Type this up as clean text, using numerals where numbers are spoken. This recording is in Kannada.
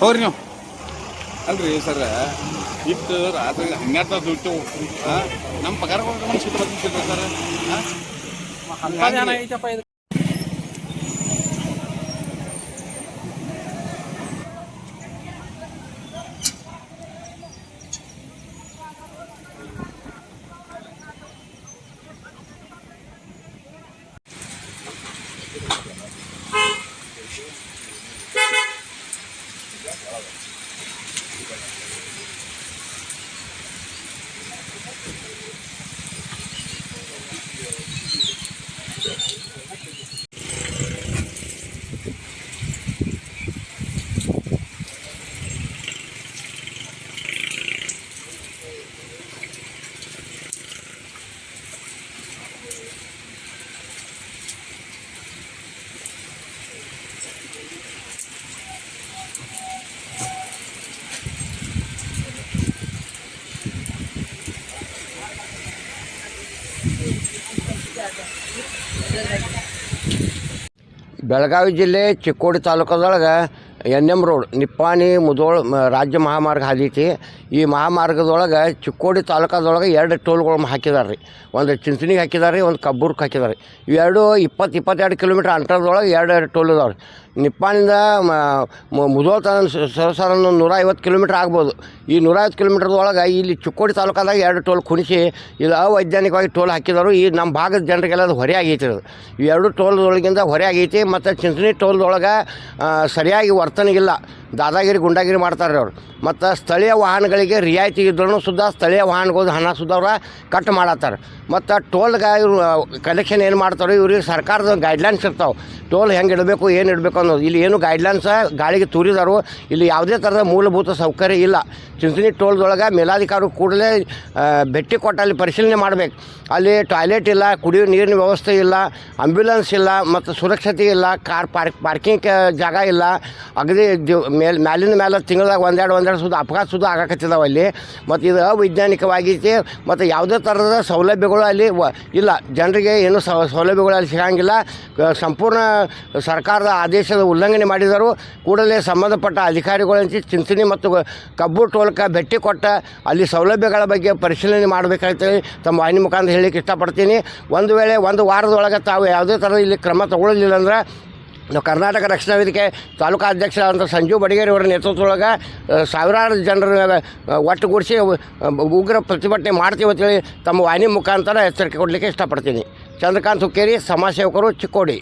ಹೋಗ್ರಿ ನೀವು ಅಲ್ರಿ ಸರ್ ಇಟ್ಟು ರಾತ್ರಿ 12 ತಾಸು ದುಡ್ಡು ನಮ್ಮ ಪಗಾರ ಸಿಟ್ಟು ಬರ್ತಿರ್ತೀರಿ ಸರ್ ಐತಪ್ಪ ಇದು. ಬೆಳಗಾವಿ ಜಿಲ್ಲೆ ಚಿಕ್ಕೋಡಿ ತಾಲೂಕದೊಳಗೆ NM ರೋಡ್ ನಿಪ್ಪಾಣಿ ಮುಧೋಳ ರಾಜ್ಯ ಮಹಾಮಾರ್ಗ ಹಾದೈತಿ. ಈ ಮಹಾಮಾರ್ಗದೊಳಗೆ ಚಿಕ್ಕೋಡಿ ತಾಲೂಕದೊಳಗೆ 2 ಟೋಲ್ಗಳು ಹಾಕಿದ್ದಾರೆ ರೀ. ಒಂದು ಚಿಂಚಣಿಗೆ ಹಾಕಿದ್ದಾರೆ, ಒಂದು ಕಬ್ಬೂರ್ಗೆ ಹಾಕಿದ್ದಾರೆ. ಇವೆರಡು 20-22 ಕಿಲೋಮೀಟ್ರ್ ಅಂತರದೊಳಗೆ 2 ಟೋಲ್ ಇದಾವೆ. ನಿಪ್ಪಾಣಿಂದ ಮುಧೋಳ ತನಕ ಸರಸರ 150 ಕಿಲೋಮೀಟ್ರ್ ಆಗ್ಬೋದು. ಈ 150 ಕಿಲೋಮೀಟ್ರದೊಳಗೆ ಇಲ್ಲಿ ಚಿಕ್ಕೋಡಿ ತಾಲೂಕದಾಗ 2 ಟೋಲ್ ಕುಣಿಸಿ ಇದು ಅವೈಜ್ಞಾನಿಕವಾಗಿ ಟೋಲ್ ಹಾಕಿದರು. ಈ ನಮ್ಮ ಭಾಗದ ಜನರಿಗೆಲ್ಲ ಅದು ಹೊರೆ ಆಗೈತಿ. ಅದು ಇವೆರಡು ಟೋಲ್ದೊಳಗಿಂದ ಹೊರೆ ಆಗೈತಿ. ಮತ್ತು ಚಿಂಚಣಿ ಟೋಲ್ದೊಳಗೆ ಸರಿಯಾಗಿ ವರ್ತನೆಗಿಲ್ಲ, ದಾದಾಗಿರಿ ಗುಂಡಾಗಿರಿ ಮಾಡ್ತಾರೆ ಅವರು. ಮತ್ತು ಸ್ಥಳೀಯ ವಾಹನಗಳಿಗೆ ರಿಯಾಯಿತಿ ಇದ್ರೂ ಸುದ್ದ ಸ್ಥಳೀಯ ವಾಹನಗಳು ಹಣ ಸುದ್ದ ಅವ್ರ ಕಟ್ ಮಾಡತ್ತಾರೆ. ಮತ್ತು ಟೋಲ್ಗೆ ಇವರು ಕಲೆಕ್ಷನ್ ಏನು ಮಾಡ್ತಾರೆ, ಇವ್ರಿಗೆ ಸರ್ಕಾರದ ಗೈಡ್ಲೈನ್ಸ್ ಇರ್ತಾವೆ. ಟೋಲ್ ಹೆಂಗೆ ಇಡಬೇಕು, ಏನು ಇಡಬೇಕು ಅನ್ನೋದು. ಇಲ್ಲಿ ಏನು ಗೈಡ್ಲೈನ್ಸ ಗಾಳಿಗೆ ತೂರಿದಾರು. ಇಲ್ಲಿ ಯಾವುದೇ ಥರದ ಮೂಲಭೂತ ಸೌಕರ್ಯ ಇಲ್ಲ. ಚಿಂಚಣಿ ಟೋಲ್ದೊಳಗೆ ಮೇಲಾಧಿಕಾರಿ ಕೂಡಲೇ ಭೇಟಿ ಕೊಟ್ಟು ಅಲ್ಲಿ ಪರಿಶೀಲನೆ ಮಾಡಬೇಕು. ಅಲ್ಲಿ ಟಾಯ್ಲೆಟ್ ಇಲ್ಲ, ಕುಡಿಯೋ ನೀರಿನ ವ್ಯವಸ್ಥೆ ಇಲ್ಲ, ಆಂಬ್ಯುಲೆನ್ಸ್ ಇಲ್ಲ, ಮತ್ತು ಸುರಕ್ಷತೆ ಇಲ್ಲ, ಕಾರ್ ಪಾರ್ಕಿಂಗ್ ಜಾಗ ಇಲ್ಲ. ಅಗದಿ ಮ್ಯಾಲಿನ ಮೇಲೆ ತಿಂಗಳದಾಗ ಒಂದೆರಡು ಸುದ್ದ ಅಪಘಾತ ಸುದ್ದ ಆಗಾಕತ್ತಿದ್ದಾವೆ ಅಲ್ಲಿ. ಮತ್ತು ಇದು ಅವೈಜ್ಞಾನಿಕವಾಗೈತಿ. ಮತ್ತು ಯಾವುದೇ ಥರದ ಸೌಲಭ್ಯಗಳು ಅಲ್ಲಿ ಇಲ್ಲ. ಜನರಿಗೆ ಏನು ಸೌಲಭ್ಯಗಳು ಅಲ್ಲಿ ಸಿಗೋಂಗಿಲ್ಲ. ಸಂಪೂರ್ಣ ಸರ್ಕಾರದ ಆದೇಶದ ಉಲ್ಲಂಘನೆ ಮಾಡಿದರು. ಕೂಡಲೇ ಸಂಬಂಧಪಟ್ಟ ಅಧಿಕಾರಿಗಳಂತೆ ಚಿಂಚಣಿ ಮತ್ತು ಕಬ್ಬೂರು ಟೋಲ್ಗೆ ಭೇಟಿ ಕೊಟ್ಟ ಅಲ್ಲಿ ಸೌಲಭ್ಯಗಳ ಬಗ್ಗೆ ಪರಿಶೀಲನೆ ಮಾಡಬೇಕಾಗ್ತದೆ ತಮ್ಮ ವಾಹಿನಿ ಮುಖಾಂತರ ಹೇಳಲಿಕ್ಕೆ ಇಷ್ಟಪಡ್ತೀನಿ. ಒಂದು ವೇಳೆ ಒಂದು ವಾರದೊಳಗೆ ತಾವು ಯಾವುದೇ ಥರದ ಇಲ್ಲಿ ಕ್ರಮ ತಗೊಳ್ಳಲಿಲ್ಲ ಅಂದ್ರೆ ನಾವು ಕರ್ನಾಟಕ ರಕ್ಷಣಾ ವೇದಿಕೆ ತಾಲೂಕಾ ಅಧ್ಯಕ್ಷರಾದಂಥ ಸಂಜೀವ್ ಬಡಿಗೇರಿ ಅವರ ನೇತೃತ್ವದೊಳಗೆ ಸಾವಿರಾರು ಜನರ ಒಟ್ಟುಗೂಡಿಸಿ ಉಗ್ರ ಪ್ರತಿಭಟನೆ ಮಾಡ್ತೀವಿ ಅಂತೇಳಿ ತಮ್ಮ ವಾಹಿನಿ ಮುಖಾಂತರ ಎಚ್ಚರಿಕೆ ಕೊಡಲಿಕ್ಕೆ ಇಷ್ಟಪಡ್ತೀನಿ. ಚಂದ್ರಕಾಂತ್ ಹುಕ್ಕೇರಿ, ಸಮಾಜ ಸೇವಕರು, ಚಿಕ್ಕೋಡಿ.